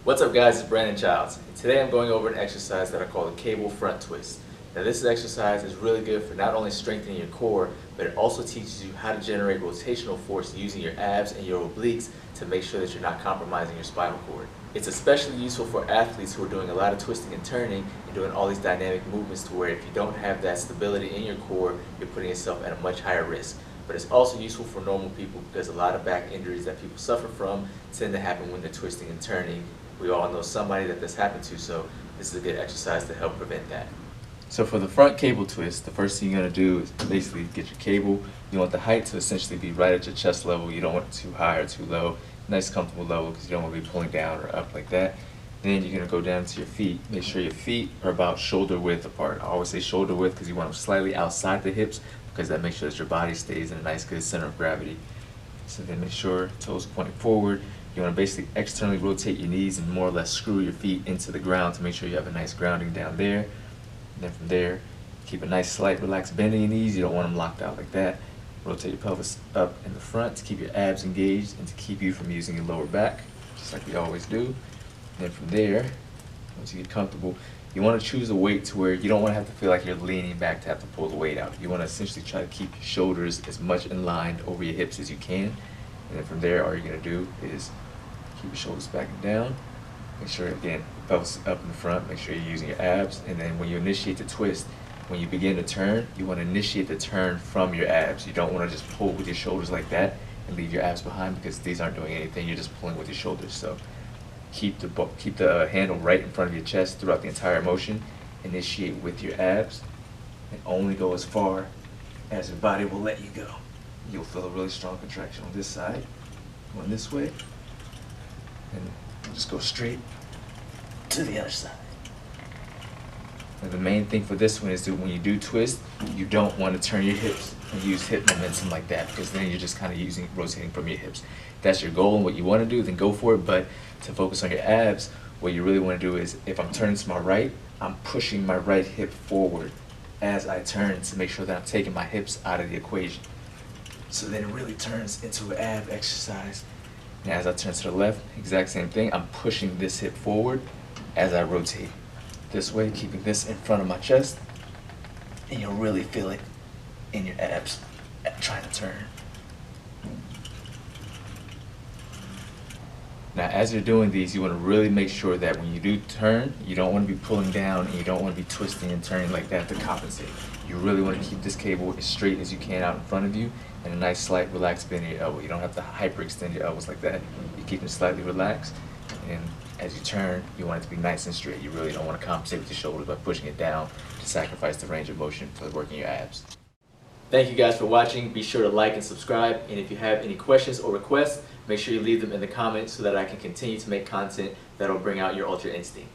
What's up guys, it's Brandon Childs, and today I'm going over an exercise that I call the cable front twist. Now this exercise is really good for not only strengthening your core, but it also teaches you how to generate rotational force using your abs and your obliques to make sure that you're not compromising your spinal cord. It's especially useful for athletes who are doing a lot of twisting and turning and doing all these dynamic movements to where if you don't have that stability in your core, you're putting yourself at a much higher risk. But it's also useful for normal people because a lot of back injuries that people suffer from tend to happen when they're twisting and turning. We all know somebody that this happened to, so this is a good exercise to help prevent that. So for the front cable twist, the first thing you're going to do is basically get your cable. You want the height to essentially be right at your chest level. You don't want it too high or too low. Nice comfortable level because you don't want to be pulling down or up like that. Then you're going to go down to your feet. Make sure your feet are about shoulder width apart. I always say shoulder width because you want them slightly outside the hips because that makes sure that your body stays in a nice good center of gravity. So then make sure toes pointing forward. You want to basically externally rotate your knees and more or less screw your feet into the ground to make sure you have a nice grounding down there. And then from there, keep a nice slight relaxed bend in your knees. You don't want them locked out like that. Rotate your pelvis up in the front to keep your abs engaged and to keep you from using your lower back, just like we always do. And then from there, once you get comfortable, you want to choose a weight to where you don't want to have to feel like you're leaning back to have to pull the weight out. You want to essentially try to keep your shoulders as much in line over your hips as you can. And then from there, all you're going to do is keep your shoulders back and down. Make sure, again, pelvis up in the front. Make sure you're using your abs. And then when you initiate the twist, when you begin to turn, you want to initiate the turn from your abs. You don't want to just pull with your shoulders like that and leave your abs behind because these aren't doing anything. You're just pulling with your shoulders. So keep the handle right in front of your chest throughout the entire motion. Initiate with your abs and only go as far as your body will let you go. You'll feel a really strong contraction on this side, going this way, and just go straight to the other side. And the main thing for this one is that when you do twist, you don't want to turn your hips and use hip momentum like that because then you're just kind of rotating from your hips. If that's your goal and what you want to do, then go for it. But to focus on your abs, what you really want to do is if I'm turning to my right, I'm pushing my right hip forward as I turn to make sure that I'm taking my hips out of the equation. So then it really turns into an ab exercise. And as I turn to the left, exact same thing. I'm pushing this hip forward as I rotate this way, keeping this in front of my chest. And you'll really feel it in your abs trying to turn. Now, as you're doing these, you want to really make sure that when you do turn, you don't want to be pulling down and you don't want to be twisting and turning like that to compensate. You really want to keep this cable as straight as you can out in front of you and a nice slight relaxed bend in your elbow. You don't have to hyperextend your elbows like that. You keep them slightly relaxed, and as you turn, you want it to be nice and straight. You really don't want to compensate with your shoulders by pushing it down to sacrifice the range of motion for working your abs. Thank you guys for watching. Be sure to like and subscribe, and if you have any questions or requests, make sure you leave them in the comments so that I can continue to make content that will bring out your ultra instinct.